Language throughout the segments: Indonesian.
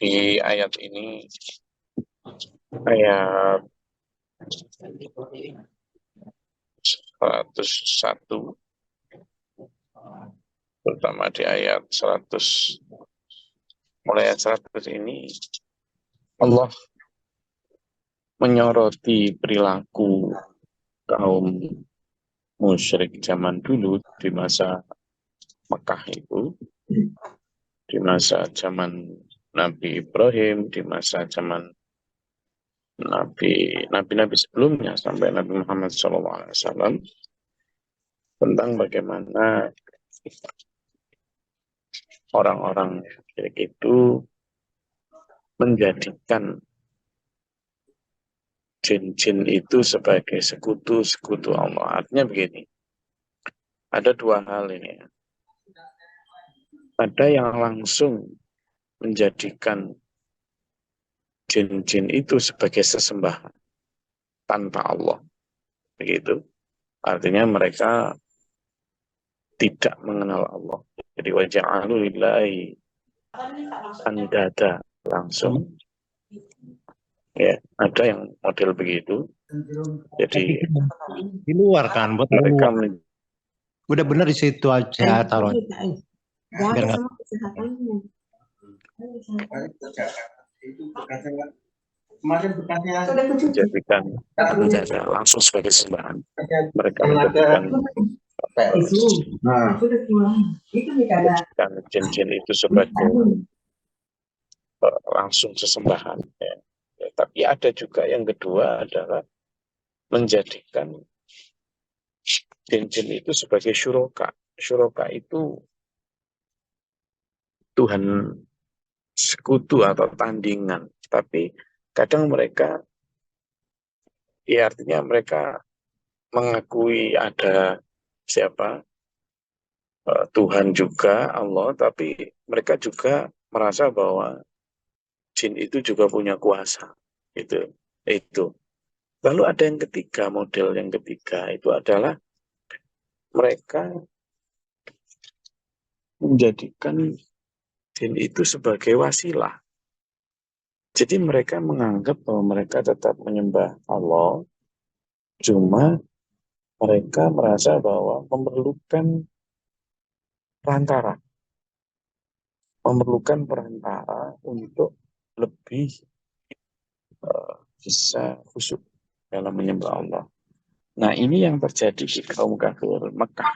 Di ayat ini, ayat 101, terutama di ayat 100, mulai ayat 100 ini, Allah menyoroti perilaku kaum musyrik zaman dulu di masa Mekah itu, di masa zaman Nabi Ibrahim, di masa zaman Nabi sebelumnya sampai Nabi Muhammad SAW, tentang bagaimana orang-orang musyrik itu menjadikan jin-jin itu sebagai sekutu-sekutu Allah. Artinya begini, ada dua hal ini. Ada yang langsung menjadikan jin-jin itu sebagai sesembahan tanpa Allah. Begitu. Artinya mereka tidak mengenal Allah. Jadi waja'alu lillahi andada langsung. Ya, ada yang model begitu. Jadi di luar kan, buat mereka udah benar di situ aja taruh. Biar nggak menjadikan langsung sebagai sembahan. Mereka menjadikan jin-jin itu sebagai langsung sesembahan. Ya. Ya, tapi ada juga yang kedua adalah menjadikan jin-jin itu sebagai syuroka. Syuroka itu Tuhan sekutu atau tandingan. Tapi kadang mereka, ya artinya mereka mengakui ada siapa, Tuhan juga, Allah, tapi mereka juga merasa bahwa jin itu juga punya kuasa. Itu. Lalu ada yang ketiga, model yang ketiga itu adalah mereka menjadikan jin itu sebagai wasilah. Jadi mereka menganggap bahwa mereka tetap menyembah Allah, cuma mereka merasa bahwa memerlukan perantara untuk lebih bisa khusyuk dalam menyembah Allah. Nah, ini yang terjadi di kaum kafir Mekah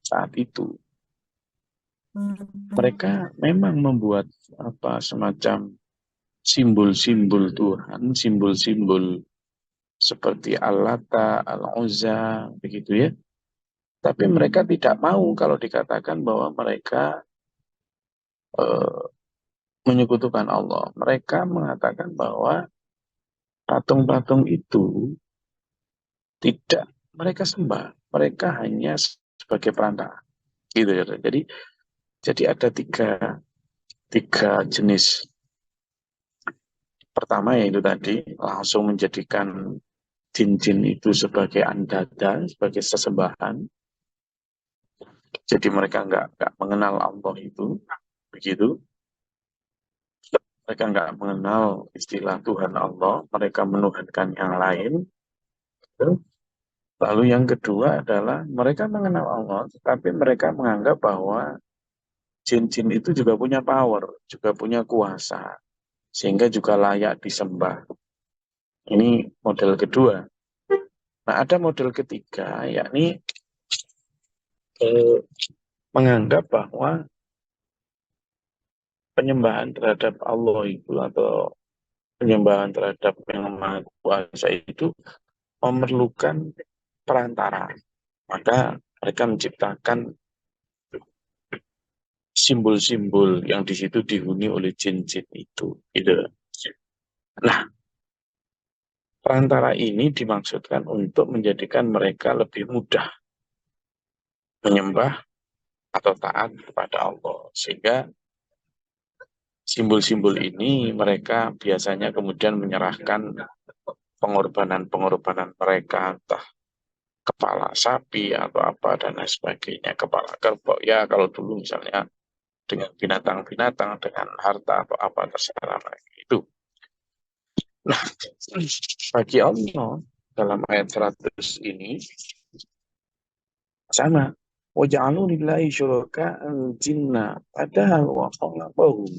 saat itu. Mereka memang membuat semacam simbol-simbol Tuhan, simbol-simbol seperti Al-Lata, Al-Uzza, begitu ya. Tapi mereka tidak mau kalau dikatakan bahwa mereka menyekutukan Allah. Mereka mengatakan bahwa patung-patung itu tidak mereka sembah, mereka hanya sebagai perantara. Gitu ya. Jadi ada tiga jenis. Pertama yaitu tadi langsung menjadikan jin-jin itu sebagai andada, sebagai sesembahan. Jadi mereka nggak mengenal Allah itu, begitu. Mereka nggak mengenal istilah Tuhan Allah, mereka menuhankan yang lain. Lalu yang kedua adalah mereka mengenal Allah, tetapi mereka menganggap bahwa jin-jin itu juga punya power, juga punya kuasa, sehingga juga layak disembah. Ini model kedua. Nah, ada model ketiga, yakni menganggap bahwa penyembahan terhadap Allah itu atau penyembahan terhadap yang Maha Kuasa itu memerlukan perantara. Maka mereka menciptakan simbol-simbol yang di situ dihuni oleh jin-jin itu. Gitu. Nah, perantara ini dimaksudkan untuk menjadikan mereka lebih mudah menyembah atau taat kepada Allah. Sehingga simbol-simbol ini mereka biasanya kemudian menyerahkan pengorbanan-pengorbanan mereka, entah kepala sapi atau apa dan lain sebagainya, kepala kerbau. Ya kalau dulu misalnya dengan binatang-binatang, dengan harta atau apa terserah mereka itu. Nah, bagi Allah dalam ayat 100 ini sama. Waja'alu lillahi syuraka'al jinna padahal wa khalaqahum.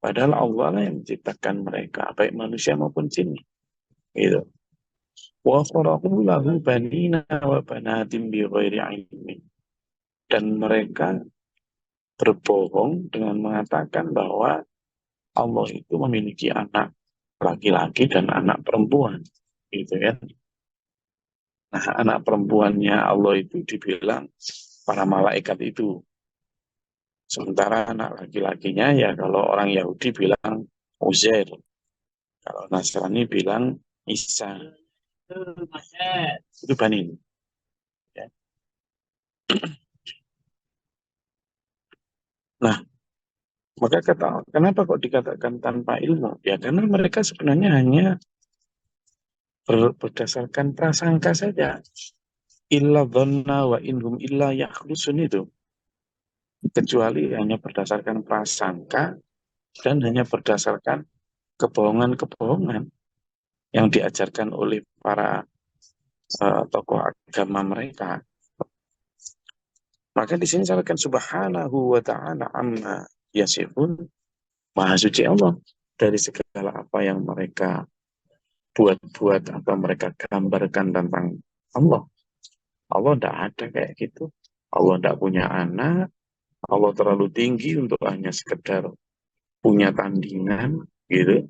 Padahal Allah lah yang menciptakan mereka, baik manusia maupun jin. Gitu. Wa kharaqu lahu banina wa banatin bi ghairi ilmin. Dan mereka berbohong dengan mengatakan bahwa Allah itu memiliki anak laki-laki dan anak perempuan. Gitu kan. Nah, anak perempuannya Allah itu dibilang para malaikat itu. Sementara anak laki-lakinya ya kalau orang Yahudi bilang Uzair. Kalau Nasrani bilang Isa. Itu Banin. Ya. Nah, maka kenapa kok dikatakan tanpa ilmu? Ya karena mereka sebenarnya hanya berdasarkan prasangka saja. Illa dhanna wa inhum illa yakhrusun itu. Kecuali hanya berdasarkan prasangka dan hanya berdasarkan kebohongan-kebohongan yang diajarkan oleh para tokoh agama mereka. Maka di sini saya subhanahu wa ta'ala amma yasifun, maha suci Allah dari segala apa yang mereka buat-buat atau mereka gambarkan tentang Allah. Allah tidak ada kayak gitu. Allah tidak punya anak. Allah terlalu tinggi untuk hanya sekedar punya tandingan gitu.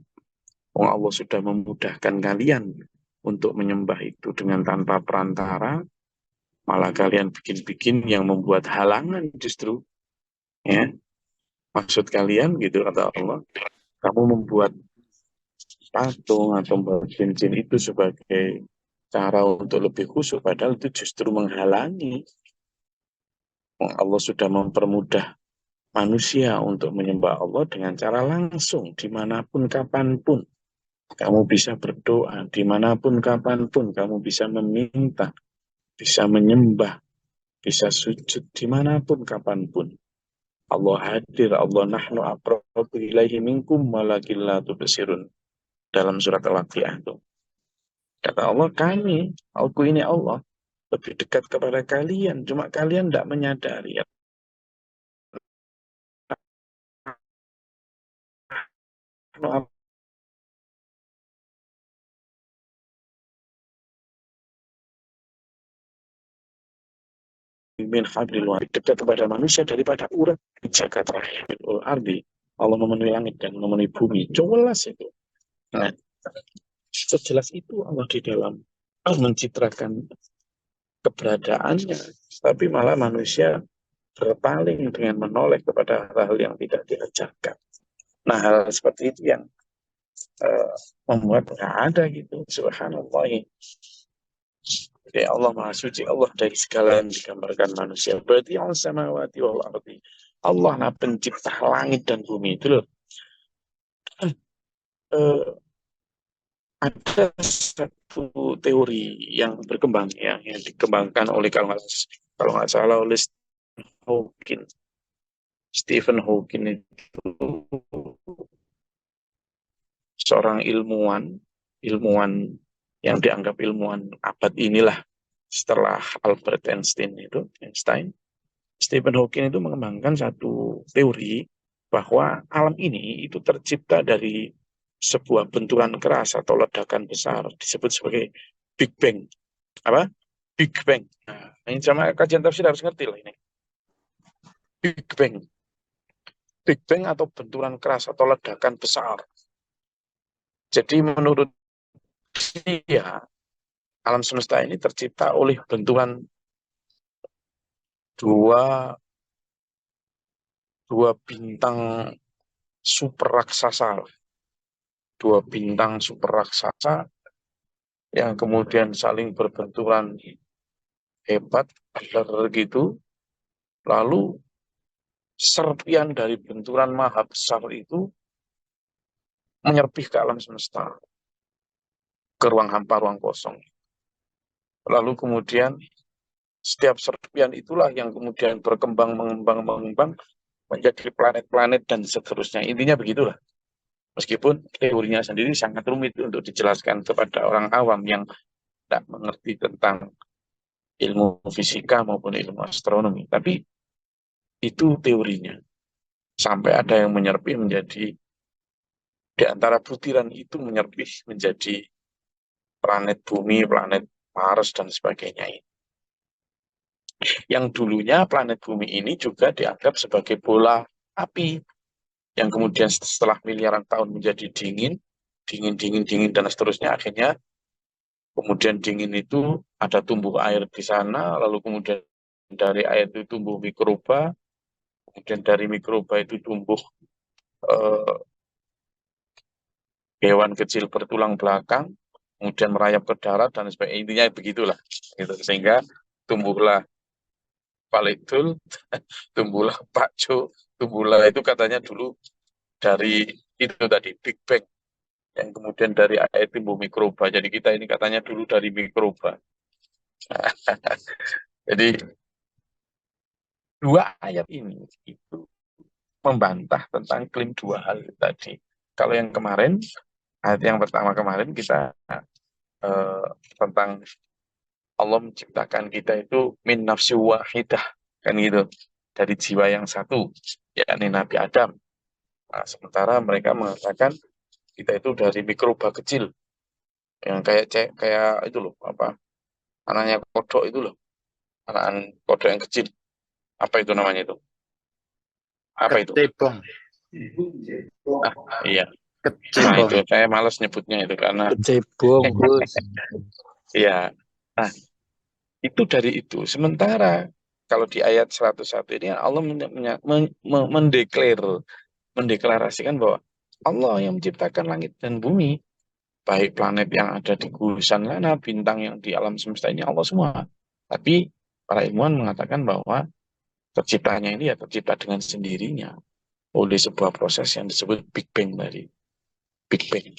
Allah sudah memudahkan kalian untuk menyembah itu dengan tanpa perantara, malah kalian bikin-bikin yang membuat halangan justru. Ya, maksud kalian gitu kata Allah, kamu membuat patung atau membuat cincin itu sebagai cara untuk lebih khusyuk, padahal itu justru menghalangi. Allah sudah mempermudah manusia untuk menyembah Allah dengan cara langsung, dimanapun, kapanpun. Kamu bisa berdoa, dimanapun, kapanpun. Kamu bisa meminta, bisa menyembah, bisa sujud, dimanapun, kapanpun. Allah hadir, Allah nahnu aqrabu ilaihi minkum walakin la tubsirun. Dalam surat Al-Waqiah itu. Kata Allah, aku ini Allah, lebih dekat kepada kalian. Cuma kalian tidak menyadari. Min hablil warid, dekat kepada manusia daripada urat di jagat raya ardi. Allah memenuhi langit dan memenuhi bumi. Jelas itu. Nah, sejelas itu Allah di dalam mencitrakan keberadaannya, tapi malah manusia berpaling dengan menoleh kepada hal-hal yang tidak diajarkan. Nah, hal seperti itu yang membuat nggak ada gitu. Subhanallah. Jadi Allah Maha Suci, Allah dari segala yang digambarkan manusia. Berarti Allah samawati wal ardi. Allah nah pencipta langit dan bumi itu loh. Ada satu teori yang berkembang yang dikembangkan oleh kalau nggak salah oleh Hawking. Stephen Hawking itu seorang ilmuwan yang dianggap ilmuwan abad inilah setelah Albert Einstein itu, Stephen Hawking itu mengembangkan satu teori bahwa alam ini itu tercipta dari sebuah benturan keras atau ledakan besar disebut sebagai Big Bang. Apa? Big Bang. Nah, ini sama kajian tafsir harus ngerti lah ini. Big Bang. Big Bang atau benturan keras atau ledakan besar. Jadi menurut dia, alam semesta ini tercipta oleh benturan dua bintang super raksasa. Dua bintang super raksasa yang kemudian saling berbenturan hebat, gitu. Lalu serpian dari benturan maha besar itu menyerpih ke alam semesta, ke ruang hampa, ruang kosong. Lalu kemudian setiap serpian itulah yang kemudian berkembang, mengembang, menjadi planet-planet dan seterusnya. Intinya begitulah. Meskipun teorinya sendiri sangat rumit untuk dijelaskan kepada orang awam yang tidak mengerti tentang ilmu fisika maupun ilmu astronomi. Tapi itu teorinya. Sampai ada yang menyerpi menjadi, di antara butiran itu menyerpi menjadi planet bumi, planet Mars, dan sebagainya. Yang dulunya planet bumi ini juga dianggap sebagai bola api, yang kemudian setelah miliaran tahun menjadi dingin, dingin, dan seterusnya. Akhirnya kemudian dingin itu ada tumbuh air di sana, lalu kemudian dari air itu tumbuh mikroba, kemudian dari mikroba itu tumbuh eh, hewan kecil bertulang belakang, kemudian merayap ke darat dan sebagainya. Intinya begitulah. Gitu. Sehingga tumbuhlah Palikul, tumbuhlah Pakco, tumbuhlah itu katanya dulu dari itu tadi Big Bang, yang kemudian dari air timbul mikroba. Jadi kita ini katanya dulu dari mikroba. Jadi dua ayat ini itu membantah tentang klaim dua hal itu tadi. Kalau yang kemarin, ayat yang pertama kemarin kita eh, tentang Allah menciptakan kita itu min nafsi wahidah, kan gitu, dari jiwa yang satu, yakni Nabi Adam. Nah, sementara mereka mengatakan kita itu dari mikroba kecil, yang kayak itu loh, apa anaknya kodok itu loh, anak kodok yang kecil, apa itu namanya itu? Apa itu? Kecebong. Ah, iya. Nah, Kecebong. itu saya malas nyebutnya itu karena Kecebong, Gus. iya. Nah, itu dari itu. Sementara kalau di ayat 101 ini Allah mendeklarasikan bahwa Allah yang menciptakan langit dan bumi, baik planet yang ada di gugusan sana, bintang yang di alam semesta ini Allah semua. Tapi para ilmuwan mengatakan bahwa terciptanya ini ya tercipta dengan sendirinya oleh sebuah proses yang disebut Big Bang tadi. Big Bang,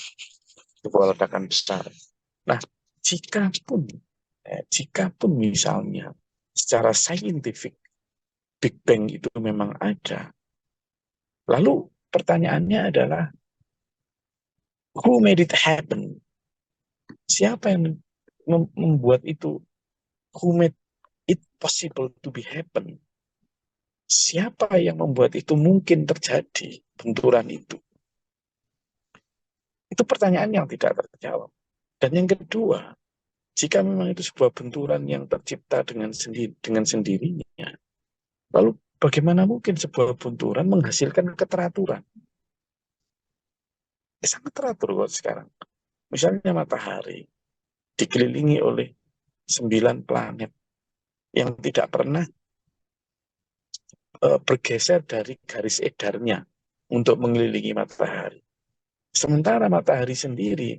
sebuah ledakan besar. Nah, jikapun misalnya secara saintifik Big Bang itu memang ada, lalu pertanyaannya adalah who made it happen? Siapa yang membuat itu? Who made it possible to be happen? Siapa yang membuat itu mungkin terjadi, benturan itu? Itu pertanyaan yang tidak terjawab. Dan yang kedua, jika memang itu sebuah benturan yang tercipta dengan sendirinya, lalu bagaimana mungkin sebuah benturan menghasilkan keteraturan? Sangat teratur kok sekarang. Misalnya matahari dikelilingi oleh 9 planet yang tidak pernah bergeser dari garis edarnya untuk mengelilingi matahari. Sementara matahari sendiri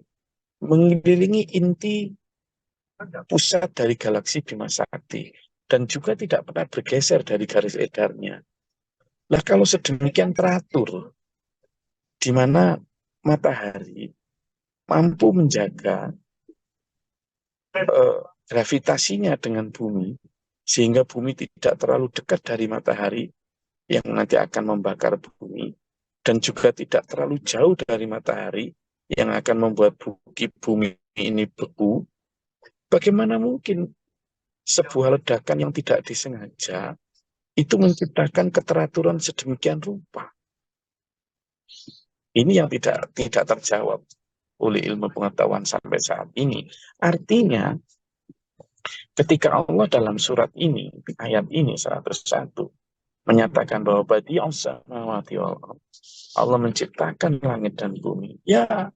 mengelilingi inti pusat dari galaksi Bima Sakti dan juga tidak pernah bergeser dari garis edarnya. Nah, kalau sedemikian teratur, di mana matahari mampu menjaga gravitasinya dengan bumi, sehingga bumi tidak terlalu dekat dari matahari yang nanti akan membakar bumi, dan juga tidak terlalu jauh dari matahari yang akan membuat bumi ini beku. Bagaimana mungkin sebuah ledakan yang tidak disengaja itu menciptakan keteraturan sedemikian rupa? Ini yang tidak terjawab oleh ilmu pengetahuan sampai saat ini. Artinya, ketika Allah dalam surat ini, ayat ini 101, menyatakan bahwa Allah menciptakan langit dan bumi. Ya,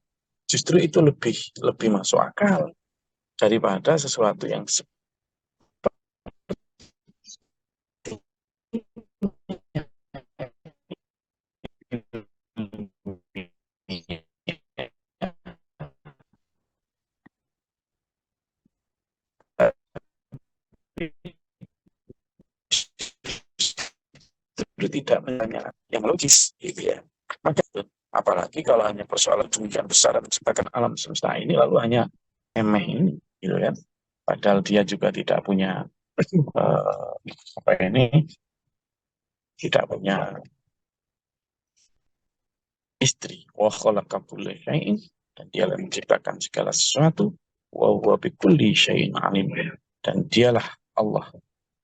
justru itu lebih masuk akal daripada sesuatu yang tidak menanya yang logis, gitu ya. Maka apalagi kalau hanya persoalan demikian besar dan menciptakan alam semesta ini lalu hanya emeh ini, gitu kan. Padahal dia juga tidak punya apa ini, tidak punya istri. Wa khalaqa kulla syai'in, dan dialah yang menciptakan segala sesuatu. Wa huwa bikulli syai'in alim, dan dialah Allah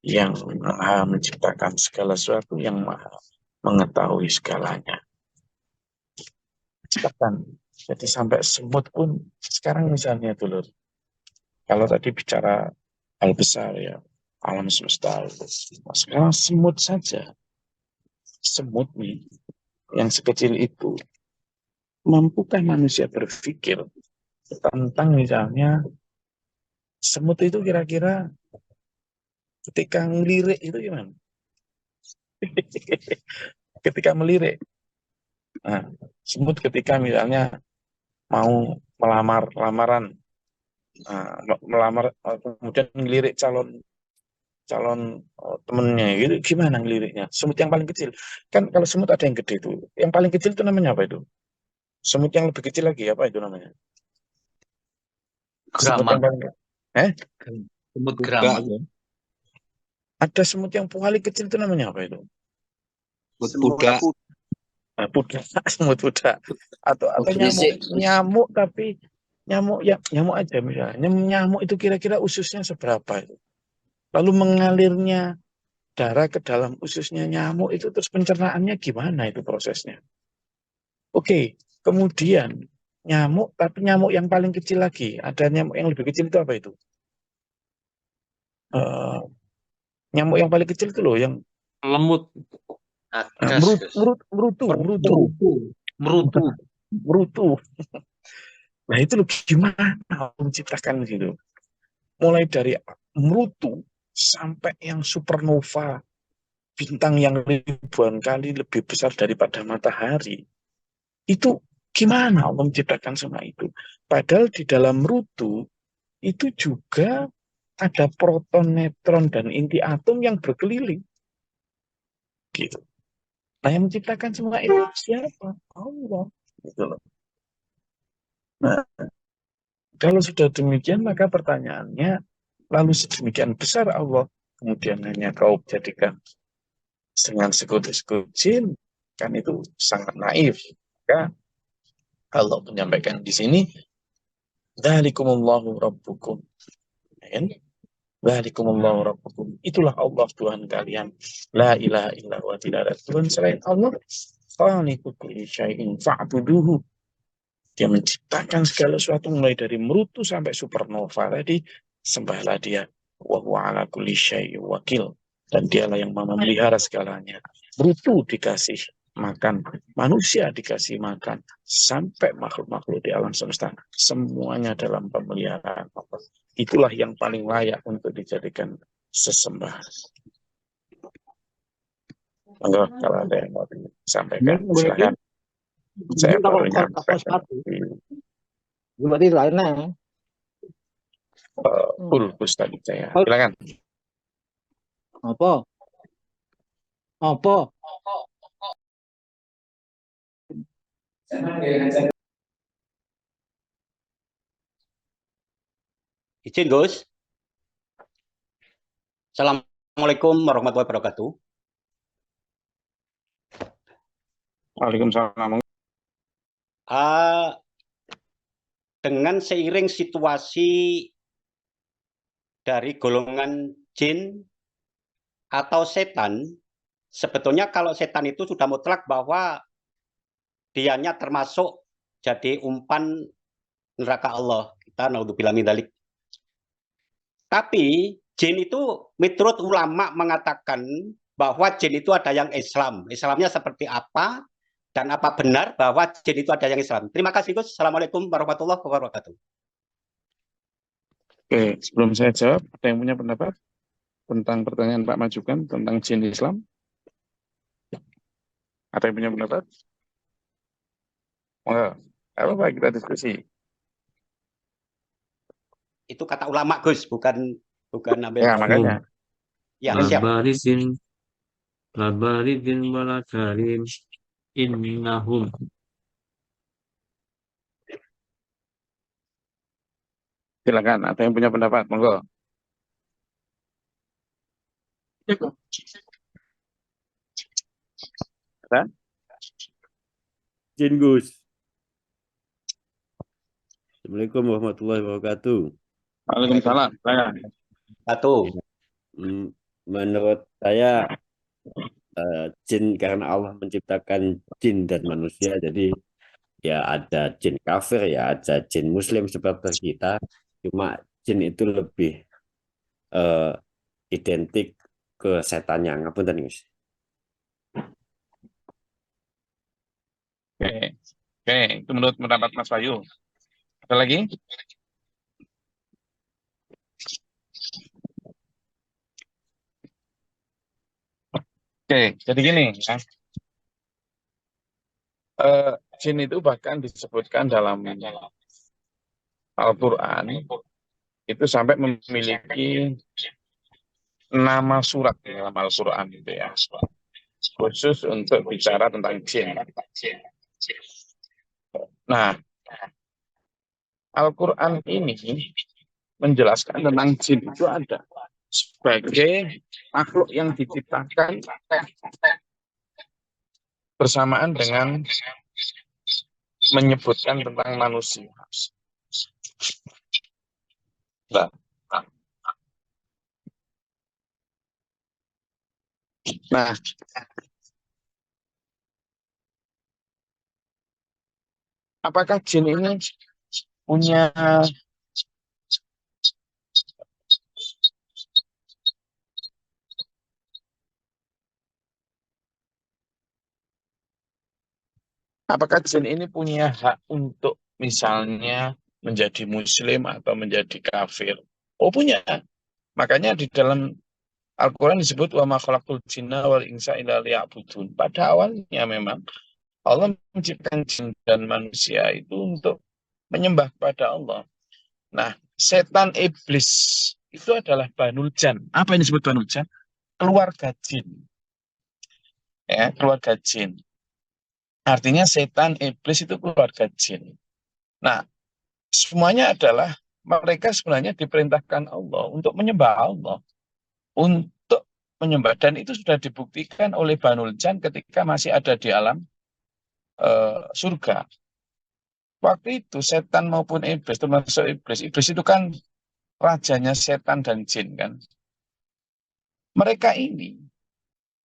yang maha menciptakan segala sesuatu, yang maha mengetahui segalanya. Ciptakan. Jadi sampai semut pun sekarang misalnya dulu, kalau tadi bicara hal besar ya, alam semesta, nah, sekarang semut saja, semut nih yang sekecil itu, mampukah manusia berpikir tentang misalnya semut itu kira-kira ketika ngelirik itu gimana? Ketika melirik, nah, semut ketika misalnya mau melamar lamaran, nah, melamar, kemudian ngelirik calon calon temennya gitu, gimana ngeliriknya? Semut yang paling kecil kan, kalau semut ada yang gede itu, yang paling kecil itu namanya apa itu? Semut yang lebih kecil lagi apa itu namanya? Semut Geramak. yang paling Semut Buka geramak. ya. ada semut yang paling kecil itu namanya apa itu? Buka. Nah, pudak, semut pudak, atau nyamuk, Berisik. nyamuk tapi nyamuk ya, nyamuk aja misalnya, nyamuk itu kira-kira ususnya seberapa itu, lalu mengalirnya darah ke dalam ususnya nyamuk itu, terus pencernaannya gimana itu prosesnya? Oke, kemudian nyamuk, tapi nyamuk yang paling kecil lagi, ada nyamuk yang lebih kecil itu apa itu? Eh, nyamuk yang paling kecil itu loh, yang Lemut. Nagas, Gus. merutu, Merutu. merutu. Nah itu loh, gimana menciptakan gitu? Mulai dari merutu sampai yang supernova, bintang yang ribuan kali lebih besar daripada matahari. Itu gimana Allah menciptakan semua itu? Padahal di dalam merutu itu juga ada proton, neutron, dan inti atom yang berkeliling. Gitu. Nah, yang menciptakan semua itu siapa? Allah. Gitu loh. Nah, kalau sudah demikian, maka pertanyaannya, lalu sedemikian besar Allah, kemudian hanya kau jadikan dengan sekutu-sekutu jin, kan itu sangat naif. Maka Allah menyampaikan di sini, dzalikumullahu rabbukum. Kan? Dzalikumullahu rabbukum. Itulah Allah Tuhan kalian. La ilaha illa huwa, tidak ada Tuhan selain Allah. Khaliqu kulli syai'in fa'buduhu. Dia menciptakan segala sesuatu mulai dari merutu sampai supernova tadi, sembahlah dia. Wa huwa ala kulli syai'in wakil. Dan dialah yang memelihara segalanya. Merutu dikasih makan, manusia dikasih makan, sampai makhluk-makhluk di alam semesta, semuanya dalam pemeliharaan Allah. Itulah yang paling layak untuk dijadikan sesembahan. Kalau ada yang mau disampaikan, silakan. Saya baru nyampe berarti lainnya Ulbus tadi saya. Silakan. apa Izin, Gus. Assalamualaikum warahmatullahi wabarakatuh. Waalaikumsalam. Dengan seiring situasi dari golongan jin atau setan, sebetulnya kalau setan itu sudah mutlak bahwa dianya termasuk jadi umpan neraka Allah. Kita naudzubillah min dzalik. Tapi jin itu menurut ulama mengatakan bahwa jin itu ada yang Islam. Islamnya seperti apa? Dan apa benar bahwa jin itu ada yang Islam? Terima kasih, Gus. Assalamualaikum warahmatullahi wabarakatuh. Oke, sebelum saya jawab, ada yang punya pendapat tentang pertanyaan Pak Majukan tentang jin Islam? Ada yang punya pendapat? Enggak. Apa kita diskusi? Itu kata ulama, Gus, bukan ambil. Ya, makanya. Ya, siap. Labaridin walakarim innahum. Silakan, ada yang punya pendapat? Monggo. Ada? Jin Gus. Assalamualaikum warahmatullahi wabarakatuh. Waalaikumsalam. Satu. Menurut saya jin, karena Allah menciptakan jin dan manusia, jadi ya ada jin kafir, ya ada jin muslim seperti kita. Cuma jin itu lebih identik ke setannya. Ngapunten, Gus. Oke, itu menurut pendapat Mas Bayu. Ada lagi? Oke, jadi gini ya. Jin itu bahkan disebutkan dalam Al-Quran itu sampai memiliki nama surat dalam Al-Quran itu ya, khusus untuk bicara tentang jin. Nah, Al-Quran ini menjelaskan tentang jin itu ada sebagai makhluk yang diciptakan bersamaan dengan menyebutkan tentang manusia. Nah, apakah jin ini punya jin ini punya hak untuk misalnya menjadi muslim atau menjadi kafir? Oh, punya. Makanya di dalam Al-Quran disebut wa ma khalaqtul jinna wal insa illa liya'budun. Pada awalnya memang Allah menciptakan jin dan manusia itu untuk menyembah kepada Allah. Nah, setan iblis itu adalah Banul Jan. Apa yang disebut Banul Jan? Keluarga jin. Ya, keluarga jin. Artinya setan iblis itu keluarga jin. Nah, semuanya adalah mereka sebenarnya diperintahkan Allah untuk menyembah Allah. Untuk menyembah. Dan itu sudah dibuktikan oleh Banul Jan ketika masih ada di alam surga. Waktu itu setan maupun iblis, termasuk iblis. Iblis itu kan rajanya setan dan jin kan. Mereka ini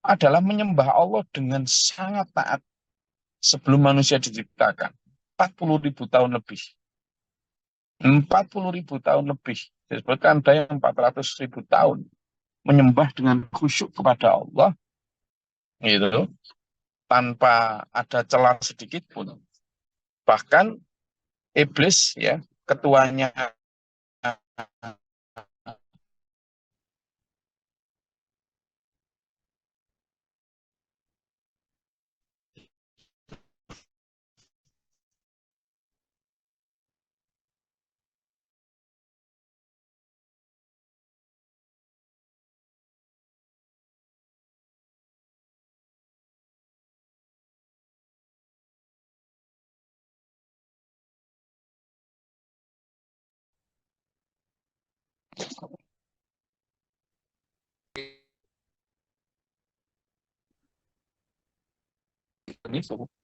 adalah menyembah Allah dengan sangat taat sebelum manusia diciptakan. 40.000 tahun lebih. 40.000 tahun lebih. Disebutkan ada yang 400.000 tahun. Menyembah dengan khusyuk kepada Allah. Gitu. Tanpa ada celah sedikit pun. Bahkan iblis ya, ketuanya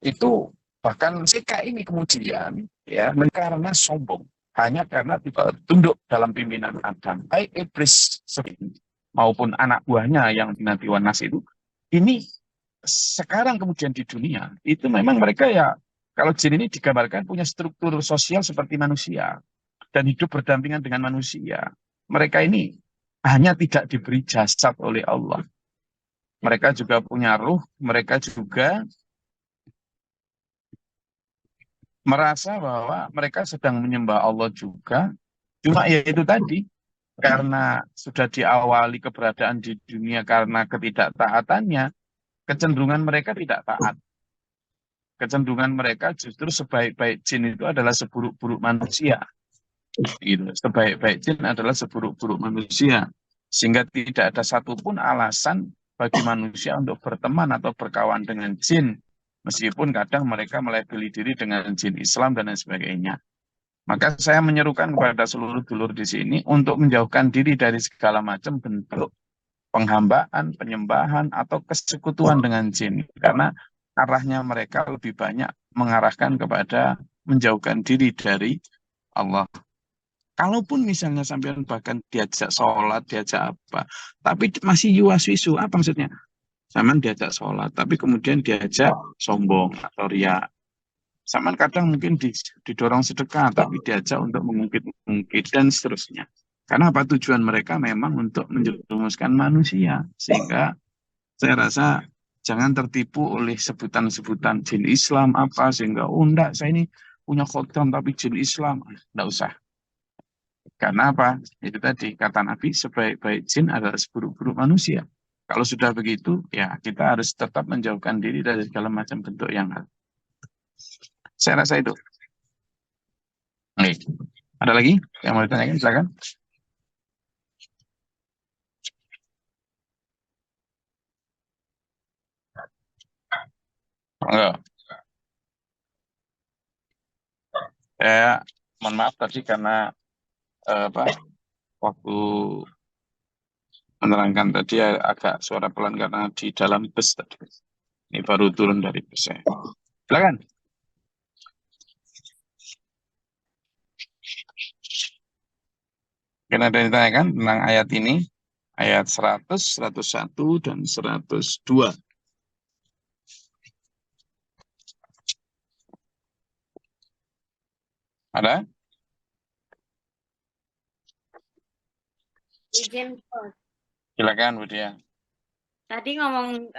itu bahkan CK ini kemudian ya karena sombong, hanya karena tunduk dalam pimpinan Adam, baik iblis maupun anak buahnya yang dinanti Wanas itu. Ini sekarang kemudian di dunia itu memang mereka ya, kalau jin ini digambarkan punya struktur sosial seperti manusia dan hidup berdampingan dengan manusia. Mereka ini hanya tidak diberi jasad oleh Allah. Mereka juga punya ruh, mereka juga merasa bahwa mereka sedang menyembah Allah juga. Cuma ya itu tadi, karena sudah diawali keberadaan di dunia karena ketidaktaatannya, kecenderungan mereka tidak taat. Kecenderungan mereka justru sebaik-baik jin itu adalah seburuk-buruk manusia. Gitu. Sebaik-baik jin adalah seburuk-buruk manusia. Sehingga tidak ada satupun alasan bagi manusia untuk berteman atau berkawan dengan jin. Meskipun kadang mereka melabeli diri dengan jin Islam dan lain sebagainya. Maka saya menyerukan kepada seluruh dulur di sini untuk menjauhkan diri dari segala macam bentuk penghambaan, penyembahan, atau kesekutuan dengan jin. Karena arahnya mereka lebih banyak mengarahkan kepada menjauhkan diri dari Allah. Kalaupun misalnya sampean bahkan diajak sholat, diajak apa, tapi masih yuaswisu, apa maksudnya? Sampean diajak sholat, tapi kemudian diajak sombong atau riya. Sampean kadang mungkin didorong sedekah, tapi diajak untuk mengungkit dan seterusnya. Karena apa, tujuan mereka memang untuk menjerumuskan manusia. Sehingga saya rasa jangan tertipu oleh sebutan-sebutan jin Islam apa, sehingga enggak, saya ini punya khotam tapi jin Islam. Enggak usah. Karena apa? Itu tadi kata Nabi, sebaik-baik jin adalah seburuk-buruk manusia. Kalau sudah begitu, ya kita harus tetap menjauhkan diri dari segala macam bentuk yang hal. Saya rasa itu. Nih, ada lagi yang mau ditanyakan? Silakan. Enggak. Mohon maaf tadi karena waktu menerangkan tadi agak suara pelan karena di dalam bus tadi. Ini baru turun dari bus saya. Silakan. Mungkin ada yang ditanyakan tentang ayat ini, ayat 100, 101, dan 102. Ada? Izin, Coach. Silakan, Bu Dia. Tadi ngomong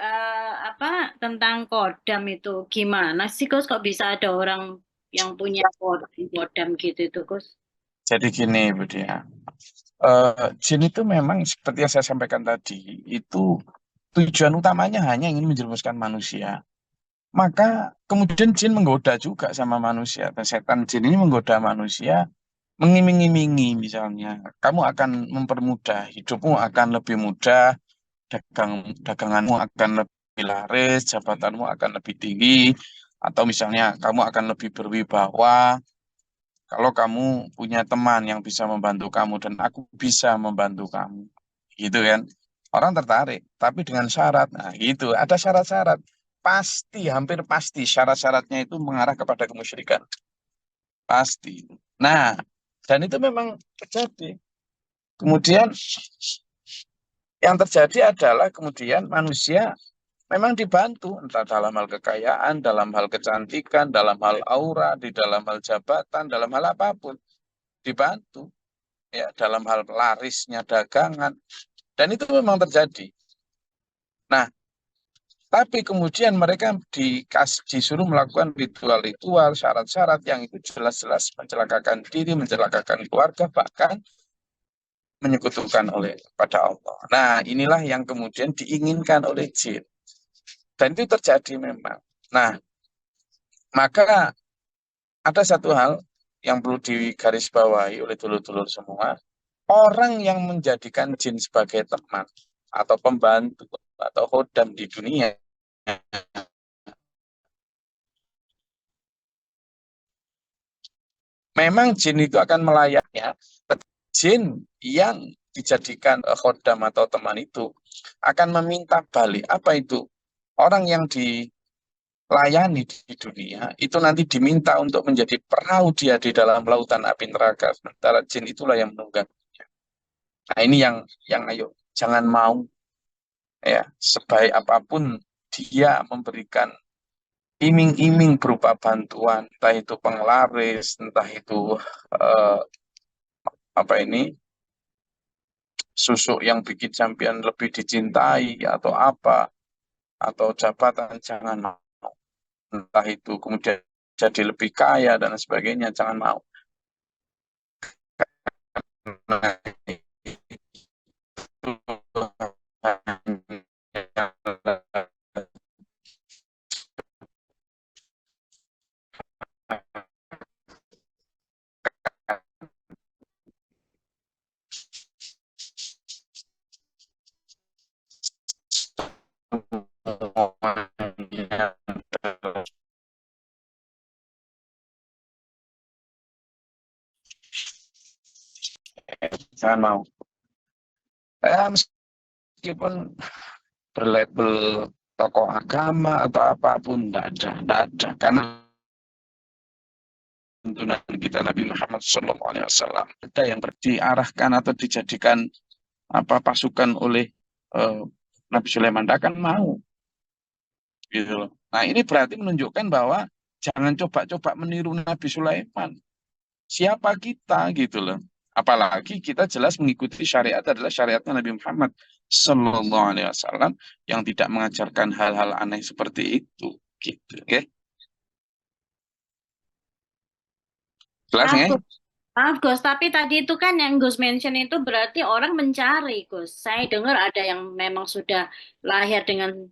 tentang kodam itu gimana sih, Gus? Kok bisa ada orang yang punya kodam gitu itu, Gus? Jadi gini, Bu Dia. Jin itu memang seperti yang saya sampaikan tadi, itu tujuan utamanya hanya ingin menjerumuskan manusia. Maka kemudian jin menggoda juga sama manusia. Dan setan jin ini menggoda manusia, mengiming-imingi misalnya, kamu akan mempermudah, hidupmu akan lebih mudah, daganganmu akan lebih laris, jabatanmu akan lebih tinggi, atau misalnya kamu akan lebih berwibawa, kalau kamu punya teman yang bisa membantu kamu dan aku bisa membantu kamu. Gitu kan. Orang tertarik, tapi dengan syarat. Nah, gitu, ada syarat-syarat. Pasti, hampir pasti syarat-syaratnya itu mengarah kepada kemusyrikan. Pasti. Nah, dan itu memang terjadi. Kemudian yang terjadi adalah kemudian manusia memang dibantu, entah dalam hal kekayaan, dalam hal kecantikan, dalam hal aura, di dalam hal jabatan, dalam hal apapun. Dibantu. Ya, dalam hal larisnya dagangan. Dan itu memang terjadi. Nah, tapi kemudian mereka disuruh melakukan ritual-ritual, syarat-syarat yang itu jelas-jelas mencelakakan diri, mencelakakan keluarga, bahkan menyekutukan pada Allah. Nah, inilah yang kemudian diinginkan oleh jin. Dan itu terjadi memang. Nah, maka ada satu hal yang perlu digarisbawahi oleh dulur-dulur semua. Orang yang menjadikan jin sebagai teman atau pembantu atau khodam di dunia, memang jin itu akan melayani. Jin yang dijadikan khodam atau teman itu akan meminta balik. Apa itu? Orang yang dilayani di dunia itu nanti diminta untuk menjadi perahu dia di dalam lautan api neraka. Sementara jin itulah yang menungganginya. Nah, ini yang ayo jangan mau ya, sebaik apapun dia memberikan iming-iming berupa bantuan, entah itu penglaris, entah itu susuk yang bikin champion lebih dicintai atau apa, atau jabatan, jangan mau. Entah itu kemudian jadi lebih kaya dan sebagainya, jangan mau. Nah, jangan mau. Meskipun berlabel tokoh agama atau apapun, tidak ada. Karena tuntunan kita Nabi Muhammad SAW. Ada yang diarahkan atau dijadikan pasukan oleh Nabi Sulaiman, tidak akan mau. Gitu loh. Nah ini berarti menunjukkan bahwa jangan coba-coba meniru Nabi Sulaiman. Siapa kita gitu loh. Apalagi kita jelas mengikuti syariat adalah syariatnya Nabi Muhammad Sallallahu Alaihi Wasallam yang tidak mengajarkan hal-hal aneh seperti itu. Gitu, oke? Jelas Maaf, ya? Gus. Maaf, Gus, tapi tadi itu kan yang Gus mention itu berarti orang mencari, Gus. Saya dengar ada yang memang sudah lahir dengan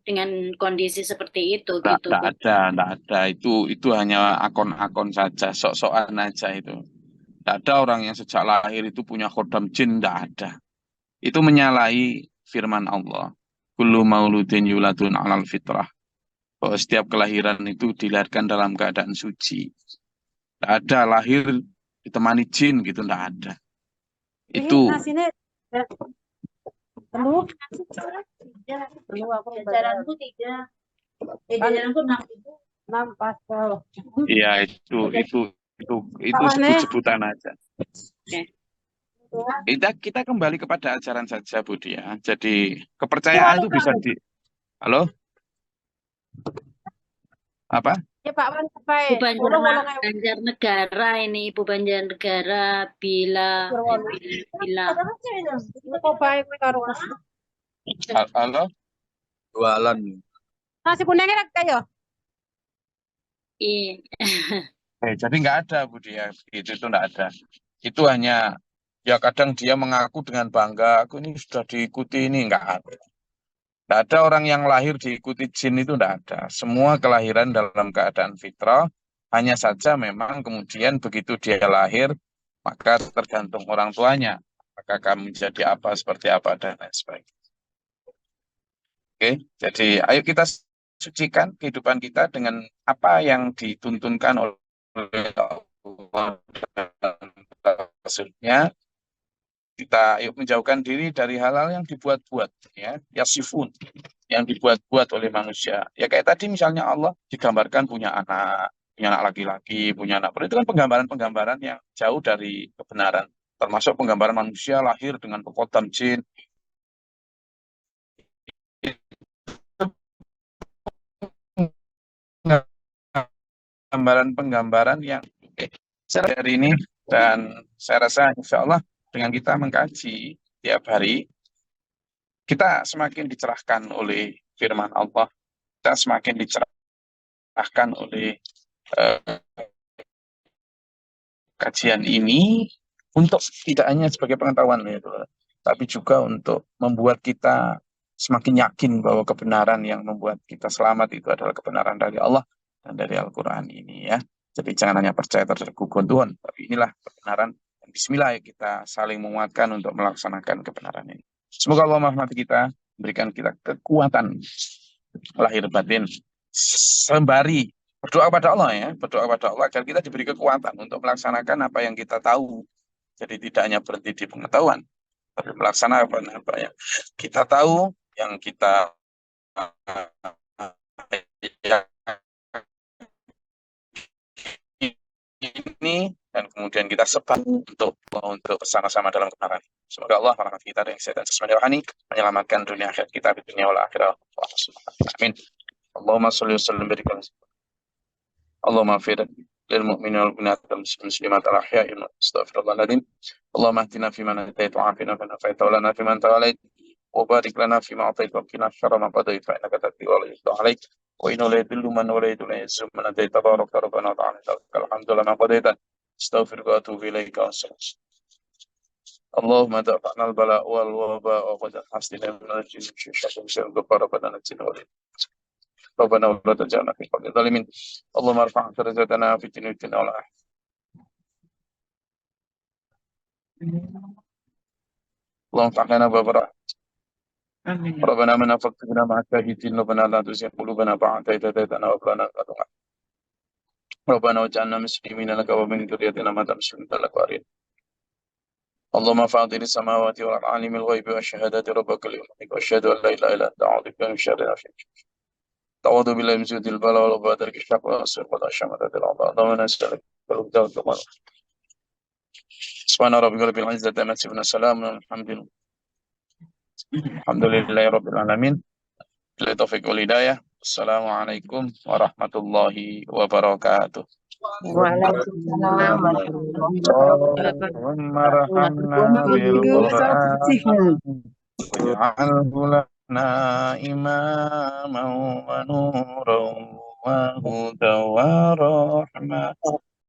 kondisi seperti itu, gitu, Gus. Tidak ada. Itu hanya akun-akun saja, sok-sokan aja itu. Tidak ada orang yang sejak lahir itu punya khodam jin, tidak ada. Itu menyalahi firman Allah. Kullu mauludin yuladun alal fitrah. Bahwa setiap kelahiran itu dilahirkan dalam keadaan suci. Tidak ada lahir ditemani jin gitu, tidak ada. Itu Jajaranku 3. Jajaranku 6 pasal. iya itu sebut-sebutan aja. Kita kembali kepada ajaran saja, Budi ya. Jadi kepercayaan itu bisa Halo? Apa? Ya Pak Wan, Ibu Banjarnegara ini, Ibu Banjarnegara Bila. Halo? Jualan. Nasi kuningnya kayak iya. Jadi nggak ada, Budi ya. Itu nggak ada. Itu hanya ya kadang dia mengaku dengan bangga, aku ini sudah diikuti ini, nggak ada. Nggak ada orang yang lahir diikuti jin itu nggak ada. Semua kelahiran dalam keadaan fitrah, hanya saja memang kemudian begitu dia lahir, maka tergantung orang tuanya. Maka kami menjadi apa, seperti apa, dan lain sebagainya. Oke, jadi ayo kita sucikan kehidupan kita dengan apa yang dituntunkan oleh Allah dan Rasulnya. Kita yuk menjauhkan diri dari hal-hal yang dibuat-buat, ya, yasifun, yang dibuat-buat oleh manusia. Ya kayak tadi misalnya Allah digambarkan punya anak laki-laki, punya anak perempuan. Itu kan penggambaran-penggambaran yang jauh dari kebenaran. Termasuk penggambaran manusia lahir dengan kekuatan jin. Penggambaran yang dari ini, dan saya rasa insya Allah dengan kita mengkaji tiap hari, kita semakin dicerahkan oleh firman Allah, kita semakin dicerahkan oleh kajian ini untuk tidak hanya sebagai pengetahuan, tapi juga untuk membuat kita semakin yakin bahwa kebenaran yang membuat kita selamat itu adalah kebenaran dari Allah dan dari Al-Quran ini ya. Jadi jangan hanya percaya terhadap Tuhan, tapi inilah kebenaran. Dan bismillah kita saling menguatkan untuk melaksanakan kebenaran ini. Semoga Allah merahmati kita, berikan kita kekuatan lahir batin, sembari berdoa kepada Allah ya, berdoa kepada Allah agar kita diberi kekuatan untuk melaksanakan apa yang kita tahu. Jadi tidak hanya berhenti di pengetahuan, tapi melaksanakan apa yang kita tahu, yang kita ini, dan kemudian kita sebar untuk bersama-sama dalam kebenaran. Semoga Allah merahmati kita dan kesehatan jasmani rohani, menyelamatkan dunia akhirat kita di dunia wal akhirah. Amin. Allahumma sholli wa sallim barikan. Allahumma fir lil mu'minin wal mu'minat wal muslimat al ahya'i wal astaghfirullahaladzim. Allahumma ahdina fi man hadait wa afina fi man afait wa lana fi man tawallait wa barik lana fi ma atait wa qina syarra ma qadait fa innaka taqdi wa la yuqda alaik. وإنه لا يذل من وليت ولا يعز من أتيت تبارك ربنا وتعالى الحمد لله ما قضيت استغفرك وأتوب إليك اللهم دفعنا البلاء والوباء وقد حسنا من الجن شر الغفار ربنا نجنا ربنا ولا تجعلنا في قوم الظالمين اللهم ارفع درجاتنا في الدنيا والآخرة اللهم افتح لنا باب ربنا من فاغفر لنا مع الشاهدين ربنا لا تزغ قلوبنا بعد إذ هديتنا وهب لنا من لدنك ربنا واجعلنا مسلمين لك ومن ذريتنا أمة مسلمة لك وأرنا اللهم فاطر السماوات والأرض عالم الغيب والشهادة ربك اليوم وأشهد أن لا إله إلا أنت أعوذ بك من شر ما تعوذ بالله من جود البلاء والوباء درك الشق والسوء والشماتة الأعضاء اللهم نسألك Subhana rabbika rabbil izzati amma yasifun, salamun alhamdulillahi rabbil alamin. Billahi taufiq wal hidayah. Assalamualaikum warahmatullahi wabarakatuh. Waalaikumsalam warahmatullahi wabarakatuh. Allahumma rahamna bil Qur'an waj'alhu lana imaman wa nuran wa hudan wa rahmah.